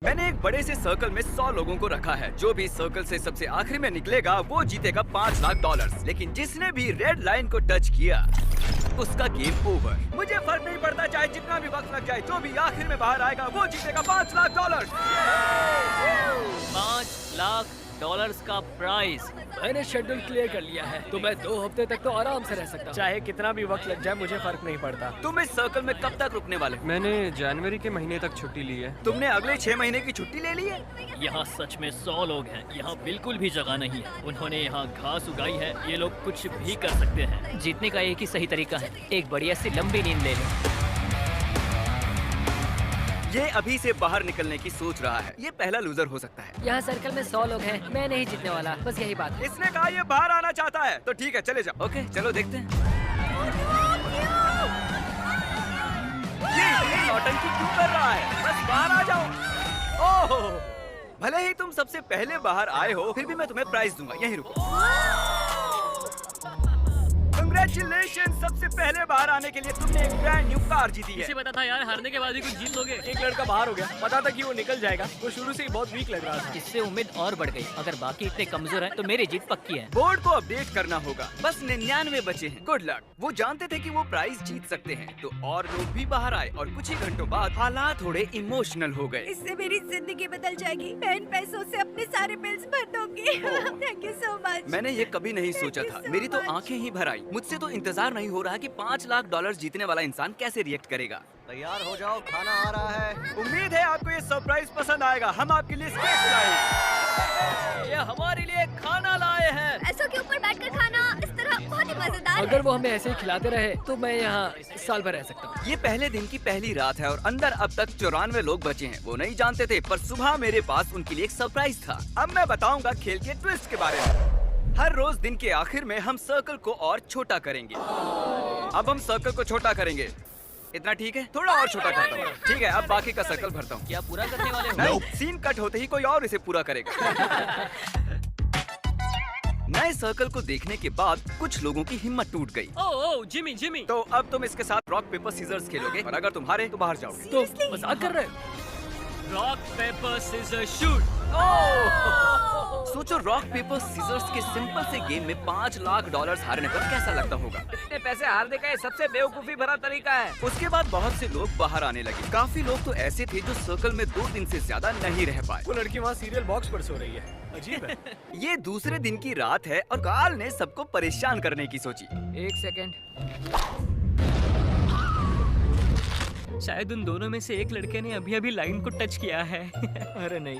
मैंने एक बड़े से सर्कल में 100 लोगों को रखा है। जो भी सर्कल से सबसे आखिरी में निकलेगा वो जीतेगा $5 लाख। लेकिन जिसने भी रेड लाइन को टच किया उसका गेम ओवर। मुझे फर्क नहीं पड़ता चाहे जितना भी वक्त लग जाए, जो भी आखिर में बाहर आएगा वो जीतेगा $5 लाख। $5 लाख का प्राइज। मैंने शेड्यूल क्लियर कर लिया है, तो मैं 2 हफ्ते तक तो आराम से रह सकता हूँ। चाहे कितना भी वक्त लग जाए मुझे फर्क नहीं पड़ता। तुम इस सर्कल में कब तक रुकने वाले हो? मैंने जनवरी के महीने तक छुट्टी ली है। तुमने अगले 6 महीने की छुट्टी ले ली है? यहाँ सच में 100 लोग हैं। यहाँ बिल्कुल भी जगह नहीं है। उन्होंने यहाँ घास उगाई है। ये लोग कुछ भी कर सकते हैं। जीतने का एक ही सही तरीका है, एक बढ़िया सी लंबी नींद ले लें। ये अभी से बाहर निकलने की सोच रहा है। ये पहला लूजर हो सकता है। यहाँ सर्कल में 100 लोग हैं, मैं नहीं जीतने वाला, बस यही बात है। इसने कहा ये बाहर आना चाहता है, तो ठीक है चले जाओ। ओके चलो देखते हैं। ये इतनी नौटंकी क्यों कर रहा है? बस बाहर आ जाओ। ओह, भले ही तुम सबसे पहले बाहर आए हो, फिर भी मैं तुम्हें प्राइज दूंगा। यहीं रुको। Congratulations! सबसे पहले बाहर आने के लिए तुमने एक ब्रांड न्यू कार जीती है। इसे पता था यार, हारने के बाद भी कुछ जीत लोगे। एक लड़का बाहर हो गया, पता था कि वो निकल जाएगा। वो शुरू से ही बहुत वीक लग रहा था। इससे उम्मीद और बढ़ गई। अगर बाकी इतने कमजोर हैं, तो मेरी जीत पक्की है। बोर्ड को अपडेट करना होगा। बस 99 बचे हैं। Good luck. वो जानते थे कि वो प्राइज जीत सकते हैं, तो और लोग भी बाहर आए और कुछ ही घंटों बाद हालात थोड़े इमोशनल हो गए। इससे मेरी जिंदगी बदल जाएगी। मैं इन पैसों से अपने सारे बिल्स भर दूंगी। Thank you so much. मैंने ये कभी नहीं सोचा था। मेरी तो आंखें ही भर आई। मुझसे तो इंतजार नहीं हो रहा कि $5 लाख जीतने वाला इंसान कैसे रिएक्ट करेगा। तैयार हो जाओ, खाना आ रहा है। उम्मीद है आपको ये सरप्राइज पसंद आएगा। हम आपके लिए स्टेज लाए हैं। ये हमारे लिए खाना लाए हैं। पैसों के ऊपर बैठकर खाना इस तरह बहुत ही मजेदार है। अगर वो हमें ऐसे ही खिलाते रहे तो मैं यहाँ साल भर रह सकता हूँ। ये पहले दिन की पहली रात है और अंदर अब तक 94 लोग बचे हैं। वो नहीं जानते थे, पर सुबह मेरे पास उनके लिए एक सरप्राइज था। अब मैं बताऊंगा खेल के ट्विस्ट के बारे में। हर रोज दिन के आखिर में हम सर्कल को और छोटा करेंगे। अब हम सर्कल को छोटा करेंगे। इतना ठीक है? थोड़ा और छोटा करता हूँ। ठीक है, अब बाकी का सर्कल भरता हूँ। क्या पूरा करने वाले हो? नहीं, सीन कट होते ही कोई और इसे पूरा करेगा। नए सर्कल को देखने के बाद कुछ लोगों की हिम्मत टूट गई। ओह जिमी जिमी। तो अब तुम इसके साथ रॉक पेपर सीजर्स खेलोगे और अगर तुम हारे तो बाहर जाओगे। तो मजाक कर रहे हैं? Rock paper scissor shoot. सोचो, रॉक पेपर सीजर्स के सिंपल से गेम में $5 लाख हारने पर कैसा लगता होगा। इतने पैसे हारने का ये सबसे बेवकूफी भरा तरीका है। उसके बाद बहुत से लोग बाहर आने लगे। काफी लोग तो ऐसे थे जो सर्कल में 2 दिन से ज्यादा नहीं रह पाए। वो लड़की वहाँ सीरियल बॉक्स पर सो रही है। अजीब है। ये दूसरे दिन की रात है और कार्ल ने सबको परेशान करने की सोची। 1 सेकंड। शायद उन दोनों में से एक लड़के ने अभी अभी लाइन को टच किया है। अरे नहीं।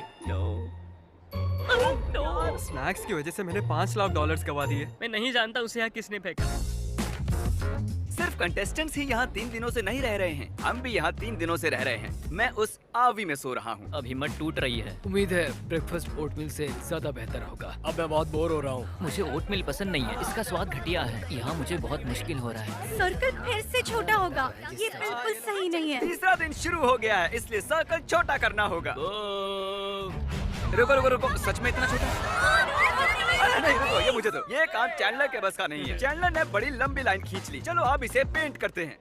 स्नैक्स की वजह से मैंने $5 लाख गवा दिए। मैं नहीं जानता उसे यहाँ किसने फेंका। सिर्फ कंटेस्टेंट्स ही यहाँ 3 दिनों से नहीं रह रहे हैं, हम भी यहाँ 3 दिनों से रह रहे हैं। मैं उस आवी में सो रहा हूँ। अब हिम्मत टूट रही है। उम्मीद है ब्रेकफास्ट ओटमील से ज्यादा बेहतर होगा। अब मैं बहुत बोर हो रहा हूँ। मुझे ओटमील पसंद नहीं है, इसका स्वाद घटिया है। यहाँ मुझे बहुत मुश्किल हो रहा है। सर्कल फिर से छोटा होगा। ये बिल्कुल सही नहीं है। तीसरा दिन शुरू हो गया है, इसलिए सर्कल छोटा करना होगा। रुको रुको रुको, सच में इतना छोटा? अरे नहीं रुको, ये मुझे दो। ये काम चैंडलर के बस का नहीं है। चैंडलर ने बड़ी लंबी लाइन खींच ली। चलो अब इसे पेंट करते हैं।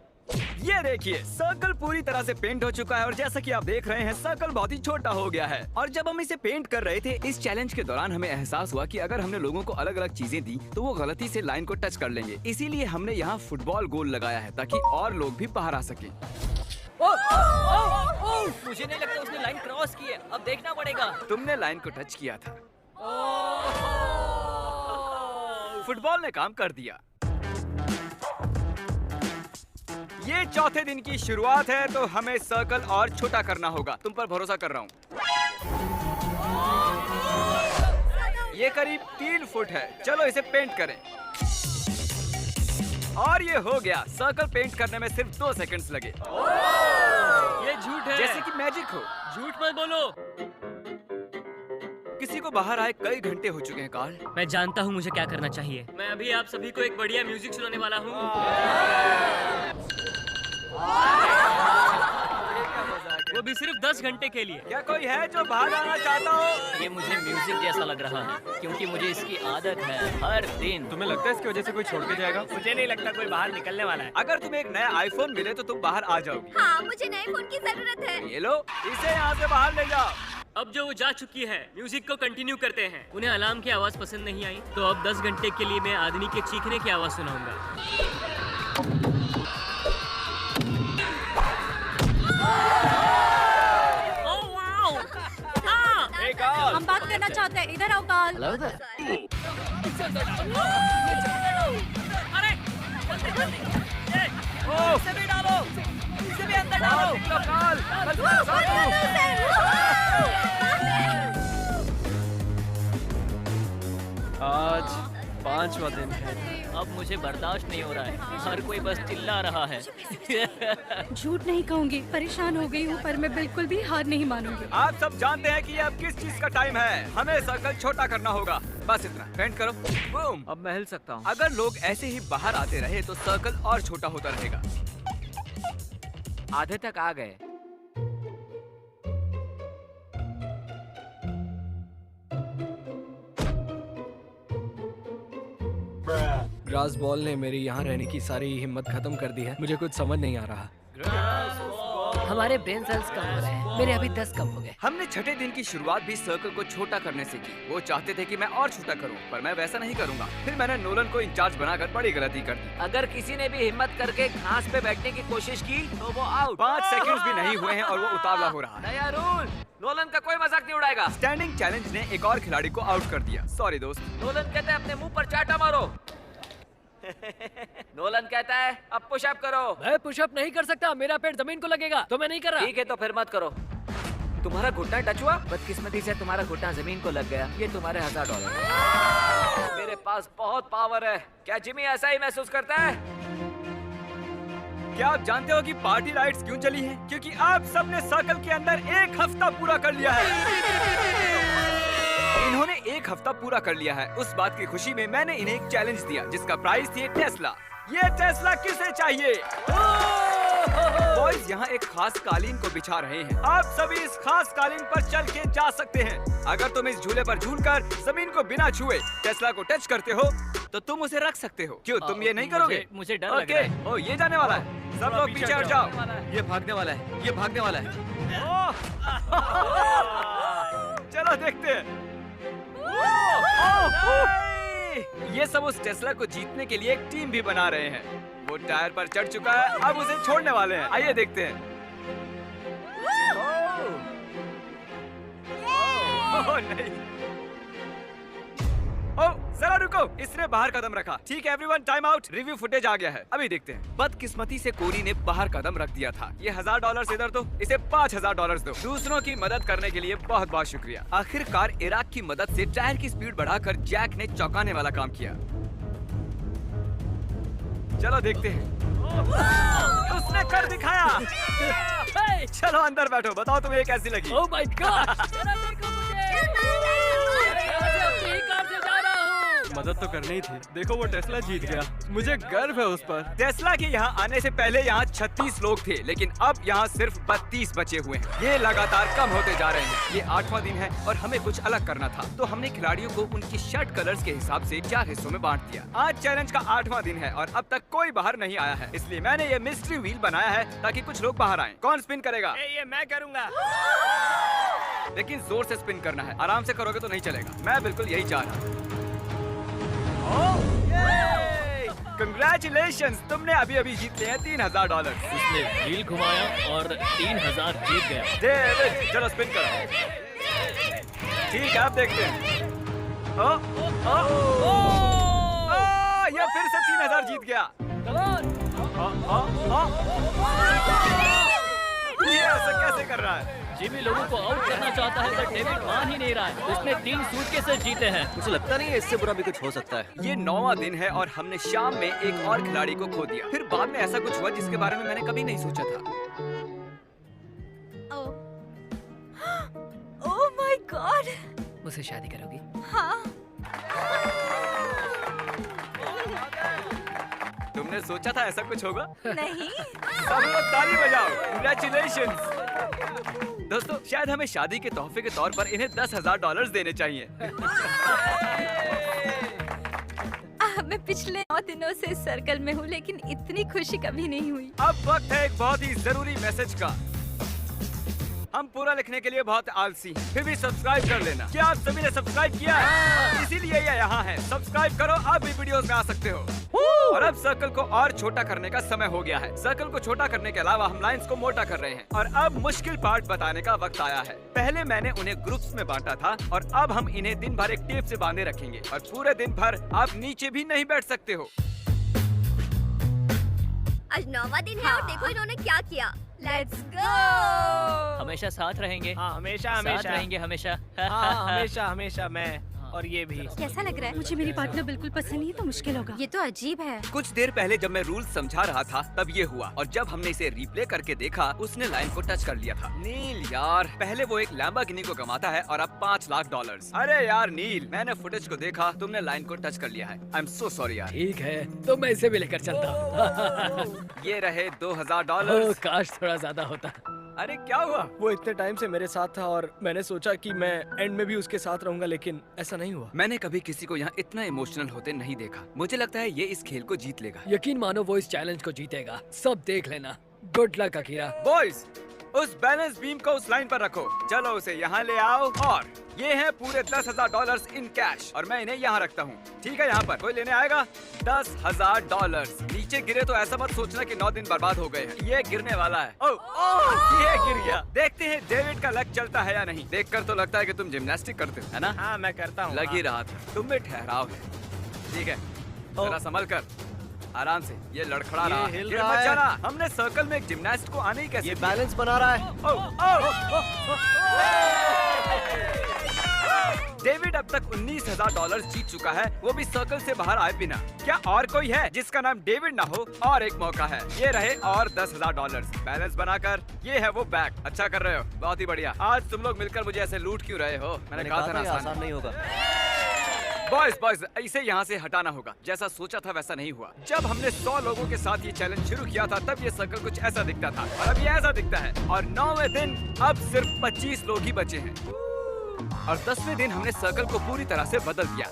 ये देखिए, सर्कल पूरी तरह से पेंट हो चुका है और जैसा कि आप देख रहे हैं सर्कल बहुत ही छोटा हो गया है। और जब हम इसे पेंट कर रहे थे, इस चैलेंज के दौरान हमें एहसास हुआ कि अगर हमने लोगों को अलग अलग चीजें दी तो वो गलती से लाइन को टच कर लेंगे। इसीलिए हमने यहाँ फुटबॉल गोल लगाया है ताकि और लोग भी बाहर आ सके। मुझे नहीं लगता उसने लाइन क्रॉस की है। अब देखना पड़ेगा। तुमने लाइन को टच किया था। फुटबॉल ने काम कर दिया। ये चौथे दिन की शुरुआत है, तो हमें सर्कल और छोटा करना होगा। तुम पर भरोसा कर रहा हूँ। ये करीब 3 फुट है। चलो इसे पेंट करें। और ये हो गया। सर्कल पेंट करने में सिर्फ 2 सेकंड्स लगे। ये झूठ है। जैसे कि मैजिक हो। झूठ मत बोलो। किसी को बाहर आए कई घंटे हो चुके हैं कार्ल। मैं जानता हूँ मुझे क्या करना चाहिए। मैं अभी आप सभी को एक बढ़िया म्यूजिक सुनाने वाला हूँ। वो भी सिर्फ 10 घंटे के लिए। क्या कोई है जो बाहर आना चाहता हो? ये मुझे म्यूजिक जैसा लग रहा है, क्योंकि मुझे इसकी आदत है हर दिन। तुम्हें लगता है इसकी वजह से कोई छोड़ के जाएगा? मुझे नहीं लगता कोई बाहर निकलने वाला है। अगर तुम्हें एक नया आईफोन मिले तो तुम बाहर आ जाओगी। हाँ, मुझे नए फोन की जरूरत है। ये लो, इसे यहाँ से बाहर ले जाओ। अब जो वो जा चुकी है, म्यूजिक को कंटिन्यू करते हैं। उन्हें अलार्म की आवाज पसंद नहीं आई, तो अब 10 घंटे के लिए मैं आदमी के चीखने की आवाज सुनाऊंगा। Oh wow! हम बात करना चाहते हैं, इधर आओ काल। आज 5वां दिन है। अब मुझे बर्दाश्त नहीं हो रहा है, हर कोई बस चिल्ला रहा है। झूठ नहीं कहूंगी, परेशान हो गई हूँ, पर मैं बिल्कुल भी हार नहीं मानूंगी। आप सब जानते हैं कि ये अब किस चीज का टाइम है। हमें सर्कल छोटा करना होगा, बस इतना। पेंट करो। बूम। अब मैं हिल सकता हूँ। अगर लोग ऐसे ही बाहर आते रहे तो सर्कल और छोटा होता रहेगा। आधे तक आ गए। ग्रास बॉल ने मेरी यहाँ रहने की सारी हिम्मत खत्म कर दी है। मुझे कुछ समझ नहीं आ रहा। हमारे ब्रेन सेल्स कम हो रहे हैं, मेरे अभी 10 कम हो गए। हमने छठे दिन की शुरुआत भी सर्कल को छोटा करने से की। वो चाहते थे कि मैं और छोटा करूं, पर मैं वैसा नहीं करूंगा। फिर मैंने नोलन को इंचार्ज बनाकर बड़ी गलती कर दी। अगर किसी ने भी हिम्मत करके घास पे बैठने की कोशिश की तो वो आउट। 5 सेकंड्स भी नहीं हुए हैं और वो उतावला हो रहा है। नया रूल, नोलन का कोई मजाक नहीं उड़ाएगा। स्टैंडिंग चैलेंज ने एक और खिलाड़ी को आउट कर दिया। सॉरी दोस्त। नोलन कहता है अपने मुंह पर चाटा मारो। नोलन कहता है अब पुशअप करो। मैं पुशअप नहीं कर सकता, मेरा पेट जमीन को लगेगा, तो मैं नहीं कर रहा। ठीक है तो फिर मत करो। तुम्हारा घुटना टच हुआ? बदकिस्मती से तुम्हारा घुटना जमीन को लग गया। ये तुम्हारे $1000। मेरे पास बहुत पावर है। क्या जिमी ऐसा ही महसूस करता है? क्या आप जानते हो कि पार्टी लाइट्स क्यों जली हैं? क्योंकि आप सबने सर्कल के अंदर 1 हफ्ता पूरा कर लिया है। इन्होंने 1 हफ्ता पूरा कर लिया है। उस बात की खुशी में मैंने इन्हें एक चैलेंज दिया, जिसका प्राइस थी एक टेस्ला। ये टेस्ला किसे चाहिए? बॉयज यहाँ एक खास कालीन को बिछा रहे हैं। आप सभी इस खास कालीन पर चल के जा सकते हैं। अगर तुम इस झूले पर झूलकर जमीन को बिना छुए टेस्ला को टच करते हो तो तुम उसे रख सकते हो। क्यों तुम ये नहीं करोगे? मुझे डर लग रहा है। ओ ये जाने वाला है। सब लोग पीछे हट जाओ। ये भागने वाला है, ये भागने वाला है। चलो देखते हैं। ये सब उस टेस्ला को जीतने के लिए एक टीम भी बना रहे हैं। वो टायर पर चढ़ चुका है, अब उसे छोड़ने वाले हैं। आइए देखते हैं। ओह नहीं। ओह जरा रुको, इसने बाहर कदम रखा। ठीक है everyone, time out. Review footage आ गया है, अभी देखते हैं। बदकिस्मती से कोरी ने बाहर कदम रख दिया था। ये $1000 इधर दो, इसे $5000 दो। दूसरों की मदद करने के लिए बहुत बहुत शुक्रिया। आखिरकार इराक की मदद से टायर की स्पीड बढ़ाकर जैक ने चौंकाने वाला काम किया। चलो देखते हैं। उसने कर दिखाया। चलो अंदर बैठो, बताओ तुम्हें ये कैसी लगी? Oh my God! मदद तो करनी ही थी। देखो वो टेस्ला जीत गया, मुझे गर्व है उस पर। टेस्ला के यहाँ आने से पहले यहाँ 36 लोग थे, लेकिन अब यहाँ सिर्फ 32 बचे हुए हैं। ये लगातार कम होते जा रहे हैं। ये 8वां दिन है और हमें कुछ अलग करना था, तो हमने खिलाड़ियों को उनकी शर्ट कलर्स के हिसाब से 4 हिस्सों में बांट दिया। आज चैलेंज का 8वां दिन है और अब तक कोई बाहर नहीं आया है, इसलिए मैंने ये मिस्ट्री व्हील बनाया है ताकि कुछ लोग बाहर आएं। कौन स्पिन करेगा? ये मैं करूँगा। लेकिन जोर से स्पिन करना है, आराम से करोगे तो नहीं चलेगा। मैं बिल्कुल यही चाह रहा हूँ। Congratulations! तुमने अभी अभी जीत लिया है $3000। उसने व्हील घुमाया और 3000 जीत गया। डेविड, चलो स्पिन करो। ठीक है, आप देखते हैं। ये फिर से 3000 जीत गया। ये ऐसा कैसे कर रहा है? जिमी लोगों को आउट करना चाहता है, पर डेविड मान ही नहीं रहा है। उसने 3 सूटकेसेस जीते हैं। मुझे लगता नहीं है इससे बुरा भी कुछ हो सकता है। ये 9वां दिन है और हमने शाम में एक और खिलाड़ी को खो दिया। फिर बाद में ऐसा कुछ हुआ जिसके बारे में मैंने कभी नहीं सोचा था। Oh my God! मुझसे शादी करोगी? हाँ। तुमने सोचा था ऐसा कुछ होगा? नहीं। सब लोग ताली बजाओ। Congratulations! दोस्तों, शायद हमें शादी के तोहफे के तौर पर इन्हें $10,000 देने चाहिए। मैं पिछले 9 दिनों से सर्कल में हूँ, लेकिन इतनी खुशी कभी नहीं हुई। अब वक्त है एक बहुत ही जरूरी मैसेज का। हम पूरा लिखने के लिए बहुत आलसी हैं। फिर भी सब्सक्राइब कर लेना। क्या आप सभी ने सब्सक्राइब किया है? इसीलिए ये यहाँ है। सब्सक्राइब करो, अब भी वीडियोस में आ सकते हो। और अब सर्कल को और छोटा करने का समय हो गया है। सर्कल को छोटा करने के अलावा हम लाइंस को मोटा कर रहे हैं। और अब मुश्किल पार्ट बताने का वक्त आया है। पहले मैंने उन्हें ग्रुप्स में बांटा था और अब हम इन्हें दिन भर एक टेप से बांधे रखेंगे और पूरे दिन भर आप नीचे भी नहीं बैठ सकते हो। आज 9वां दिन है और देखो इन्होंने क्या किया। Let's go. हमेशा साथ रहेंगे। हाँ हमेशा साथ हमेशा रहेंगे हमेशा। हाँ हमेशा हमेशा मैं और ये भी। कैसा लग रहा है? मुझे मेरी पार्टनर बिल्कुल पसंद नहीं है तो मुश्किल होगा। ये तो अजीब है। कुछ देर पहले जब मैं रूल समझा रहा था तब ये हुआ और जब हमने इसे रिप्ले करके देखा उसने लाइन को टच कर लिया था। नील यार, पहले वो एक लैम्बोर्गिनी को कमाता है और अब $5 लाख। अरे यार नील, मैंने फुटेज को देखा, तुमने लाइन को टच कर लिया है। आई एम सो सॉरी यार। ठीक है तो मैं इसे भी लेकर चलता हूँ। ये रहे $2000। काश थोड़ा ज्यादा होता। अरे क्या हुआ? वो इतने टाइम से मेरे साथ था और मैंने सोचा कि मैं एंड में भी उसके साथ रहूंगा, लेकिन ऐसा नहीं हुआ। मैंने कभी किसी को यहाँ इतना इमोशनल होते नहीं देखा। मुझे लगता है ये इस खेल को जीत लेगा। यकीन मानो वो इस चैलेंज को जीतेगा। सब देख लेना। Good luck Akira. बॉयज, उस बैलेंस बीम को उस लाइन पर रखो। चलो उसे यहाँ ले आओ और ये है पूरे $10,000 इन कैश और मैं इन्हें यहाँ रखता हूँ। ठीक है, यहाँ पर कोई लेने आएगा? $10,000। नीचे गिरे तो ऐसा मत सोचना कि 9 दिन बर्बाद हो गए हैं। ये गिरने वाला है। ओह, ये गिर गया। देखते हैं डेविड का लक चलता है या नहीं। देखकर तो लगता है कि तुम जिम्नास्टिक करते हो, है ना? हाँ मैं करता हूँ। लग ही रहा था। तुम में ठहराव है। ठीक है, जरा संभल कर, आराम से। ये लड़खड़ा रहा है। गिर मत जाना। हमने सर्कल में एक जिम्नास्ट को आने ही कैसे ये बैलेंस बना रहा है। डेविड अब तक $19,000 जीत चुका है, वो भी सर्कल से बाहर आए बिना। क्या और कोई है जिसका नाम डेविड ना हो? और एक मौका है। ये रहे और $10,000 बैलेंस बनाकर। ये है वो बैग। अच्छा कर रहे हो, बहुत ही बढ़िया। आज तुम लोग मिलकर मुझे ऐसे लूट क्यों रहे हो? मैंने कहा था ना आसान नहीं होगा। बॉयज, इसे यहाँ से हटाना होगा। जैसा सोचा था वैसा नहीं हुआ। जब हमने 100 लोगों के साथ ये चैलेंज शुरू किया था तब ये सर्कल कुछ ऐसा दिखता था और अब ये ऐसा दिखता है। और 9वें दिन अब सिर्फ 25 लोग ही बचे हैं और 10वें दिन हमने सर्कल को पूरी तरह से बदल दिया।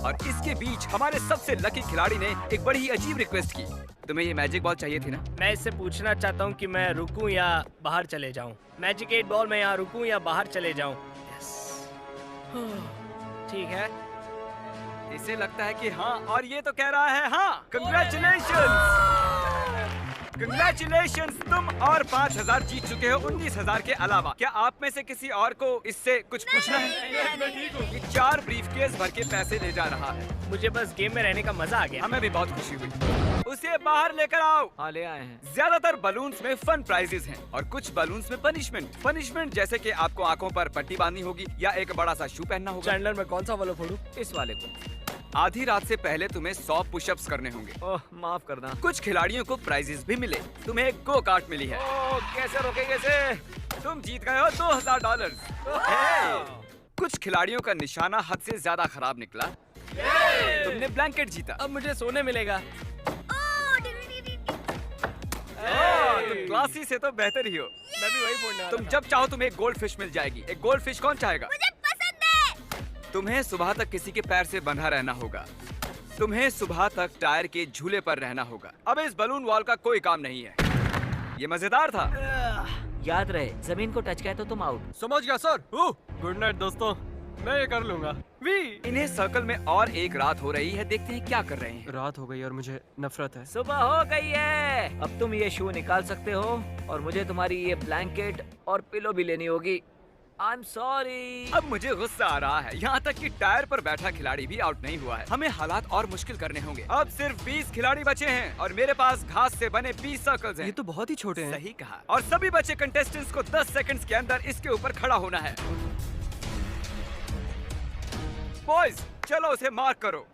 और इसके बीच हमारे सबसे लकी खिलाड़ी ने एक बड़ी ही अजीब रिक्वेस्ट की। तुम्हें ये मैजिक बॉल चाहिए थी ना? मैं इससे पूछना चाहता हूँ कि मैं रुकूं या बाहर चले जाऊँ। मैजिक 8 बॉल, मैं यहाँ रुकूं या बाहर चले जाऊँ? ठीक है। इसे लगता है कि हाँ और ये तो कह रहा है हाँ। कंग्रेचुलेशंस, तुम और 5,000 जीत चुके हो 19,000 के अलावा। क्या आप में से किसी और को इससे कुछ पूछना है? ये 4 ब्रीफकेस भर के पैसे ले जा रहा है। मुझे बस गेम में रहने का मजा आ गया। हमें भी बहुत खुशी हुई। उसे बाहर लेकर आओ। हाँ ले आए हैं। ज्यादातर बलून्स में फन प्राइजेस हैं और कुछ बलून्स में पनिशमेंट जैसे कि आपको आंखों पर पट्टी बांधनी होगी या एक बड़ा सा शू पहनना होगा। चैंडलर में कौन सा वाला फोड़ूं? इस वाले को। आधी रात से पहले तुम्हें 100 पुशअप्स करने होंगे। ओह माफ करना। कुछ खिलाड़ियों को प्राइजेस भी मिले। तुम्हें एक गो कार्ट मिली है। ओह कैसे रोकेंगे इसे? तुम जीत गए हो $2,000। कुछ खिलाड़ियों का निशाना हद से ज्यादा खराब निकला। तुमने ब्लैंकेट जीता। अब मुझे सोने मिलेगा। तुम क्लासी से तो बेहतर ही हो। मैं भी वही बोलने वाला तुम था। जब चाहो तुम्हें एक गोल्ड फिश मिल जाएगी। एक गोल्ड फिश कौन चाहेगा? मुझे पसंद है। तुम्हें सुबह तक किसी के पैर से बंधा रहना होगा। तुम्हें सुबह तक टायर के झूले पर रहना होगा। अब इस बलून वॉल का कोई काम नहीं है। ये मजेदार था। याद रहे, जमीन को टच किया तो तुम आउट। समझ गया सर। गुड नाइट दोस्तों, मैं ये कर लूंगा। इन्हें सर्कल में और एक रात हो रही है। देखते हैं क्या कर रहे हैं। रात हो गई और मुझे नफरत है। सुबह हो गई है। अब तुम ये शू निकाल सकते हो और मुझे तुम्हारी ये ब्लैंकेट और पिलो भी लेनी होगी। I am sorry. अब मुझे गुस्सा आ रहा है। यहाँ तक कि टायर पर बैठा खिलाड़ी भी आउट नहीं हुआ है। हमें हालात और मुश्किल करने होंगे। अब सिर्फ 20 खिलाड़ी बचे हैं और मेरे पास घास से बने 20 सर्कल्स हैं। ये तो बहुत ही छोटे हैं। सही कहा। और सभी बचे कंटेस्टेंट्स को 10 सेकंड्स के अंदर इसके ऊपर खड़ा होना है। बॉयज, चलो उसे मार्क करो।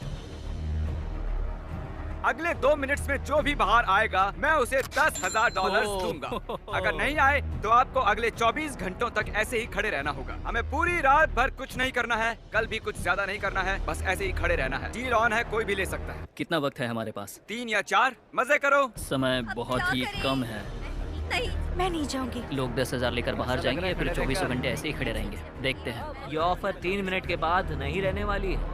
अगले 2 मिनट्स में जो भी बाहर आएगा मैं उसे $10,000 दूंगा। अगर नहीं आए तो आपको अगले 24 घंटों तक ऐसे ही खड़े रहना होगा। हमें पूरी रात भर कुछ नहीं करना है। कल भी कुछ ज्यादा नहीं करना है। बस ऐसे ही खड़े रहना है। डील ऑन है, कोई भी ले सकता है। कितना वक्त है हमारे पास? 3 या 4। मजे करो। समय अब बहुत क्या ही करें? कम है। नहीं, मैं नहीं जाऊंगी। लोग 10,000 लेकर बाहर जाएंगे या फिर 24 घंटे ऐसे ही खड़े रहेंगे। देखते हैं। ये ऑफर 3 मिनट के बाद नहीं रहने वाली है।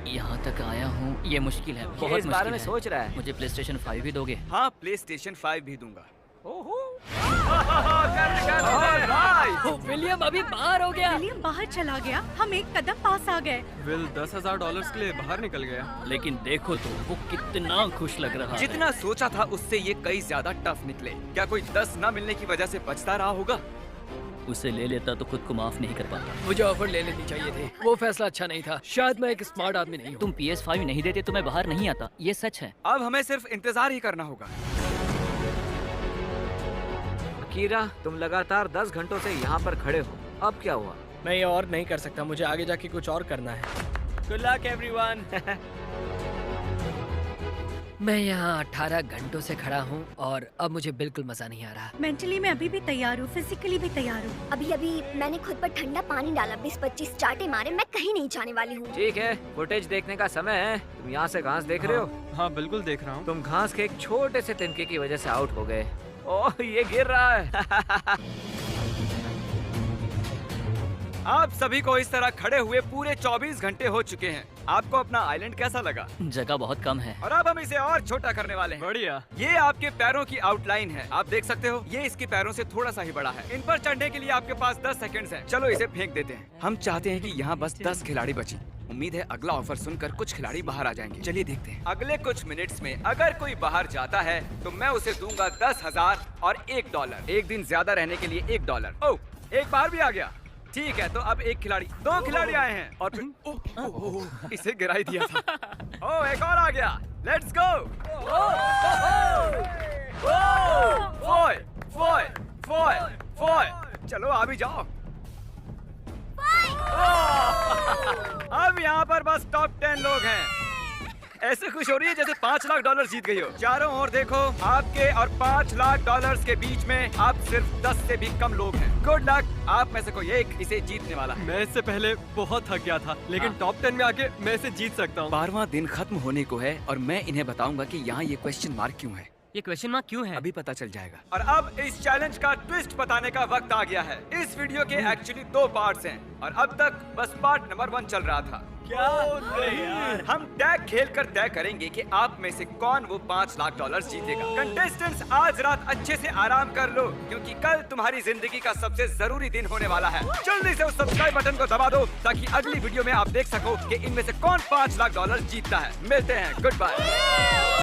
यहाँ तक आया हूँ, ये मुश्किल है, ये बहुत इस बारे मुश्किल में है। सोच रहा है। मुझे PlayStation 5 भी दोगे? हाँ, PlayStation 5 भी दूंगा। विलियम अभी बाहर हो गया। विलियम बाहर चला गया, हम एक कदम पास आ गए। विल $10,000 के लिए बाहर निकल गया। लेकिन देखो तो वो कितना खुश लग रहा है। जितना सोचा था उससे ये कई ज्यादा टफ निकले। क्या कोई 10 न मिलने की वजह से बचता रहा होगा? उसे ले लेता तो खुद को माफ नहीं कर पाता। मुझे ऑफर ले लेनी चाहिए थी। वो फैसला अच्छा नहीं था। शायद मैं एक स्मार्ट आदमी नहीं हूँ। तुम PS5 नहीं देते तो मैं बाहर नहीं आता, ये सच है। अब हमें सिर्फ इंतजार ही करना होगा। अकीरा, तुम लगातार 10 घंटों से यहाँ पर खड़े हो, अब क्या हुआ? मैं ये और नहीं कर सकता, मुझे आगे जाके कुछ और करना है। Good luck everyone. मैं यहाँ 18 घंटों से खड़ा हूँ और अब मुझे बिल्कुल मजा नहीं आ रहा। मेंटली मैं अभी भी तैयार हूँ, फिजिकली भी तैयार हूँ। अभी अभी मैंने खुद पर ठंडा पानी डाला, 20-25 चाटे मारे, मैं कहीं नहीं जाने वाली हूँ। ठीक है, फुटेज देखने का समय है। तुम यहाँ से घास देख रहे हो? हाँ बिल्कुल देख रहा हूँ। तुम घास के एक छोटे से तिनके की वजह से आउट हो गए। ओह, ये गिर रहा है। आप सभी को इस तरह खड़े हुए पूरे 24 घंटे हो चुके हैं। आपको अपना आइलैंड कैसा लगा? जगह बहुत कम है। और अब हम इसे और छोटा करने वाले हैं। बढ़िया। ये आपके पैरों की आउटलाइन है, आप देख सकते हो। ये इसके पैरों से थोड़ा सा ही बड़ा है। इन पर चढ़ने के लिए आपके पास 10 सेकंड्स हैं। चलो इसे फेंक देते हैं। हम चाहते हैं कि यहाँ बस 10 खिलाड़ी बची। उम्मीद है अगला ऑफर सुनकर कुछ खिलाड़ी बाहर आ जाएंगे। चलिए देखते हैं। अगले कुछ मिनट्स में अगर कोई बाहर जाता है तो मैं उसे दूंगा 10,000 और $1। एक दिन ज्यादा रहने के लिए $1। ओह, एक बार भी आ गया। ठीक है, तो अब एक खिलाड़ी, 2 खिलाड़ी आए हैं और फिर इसे गिरा ही दिया था। ओह, एक और आ गया। Let's go. फॉय। चलो आ भी जाओ। अब यहाँ पर बस टॉप 10 लोग हैं। ऐसे खुश हो रही है जैसे $5 लाख जीत गई हो। चारों ओर देखो, आपके और $5 लाख के बीच में आप सिर्फ 10 से भी कम लोग हैं। गुड लक, आप में से कोई एक इसे जीतने वाला है। मैं इससे पहले बहुत थक गया था, लेकिन टॉप 10 में आके मैं इसे जीत सकता हूँ। 12वां दिन खत्म होने को है और मैं इन्हें बताऊंगा कि यहाँ ये क्वेश्चन मार्क क्यों है। ये क्वेश्चन मार्क क्यों है? अभी पता चल जाएगा। और अब इस चैलेंज का ट्विस्ट बताने का वक्त आ गया है। इस वीडियो के एक्चुअली 2 पार्ट्स हैं और अब तक बस पार्ट नंबर 1 चल रहा था। क्या? यार। हम टैग खेलकर तय करेंगे कि आप में से कौन वो $5 लाख जीतेगा। कंटेस्टेंट्स, आज रात अच्छे से आराम कर लो क्योंकि कल तुम्हारी जिंदगी का सबसे जरूरी दिन होने वाला है। जल्दी से उस सब्सक्राइब बटन को दबा दो ताकि अगली वीडियो में आप देख सको कि इनमें से कौन $5 लाख जीतता है। मिलते हैं, गुड बाय।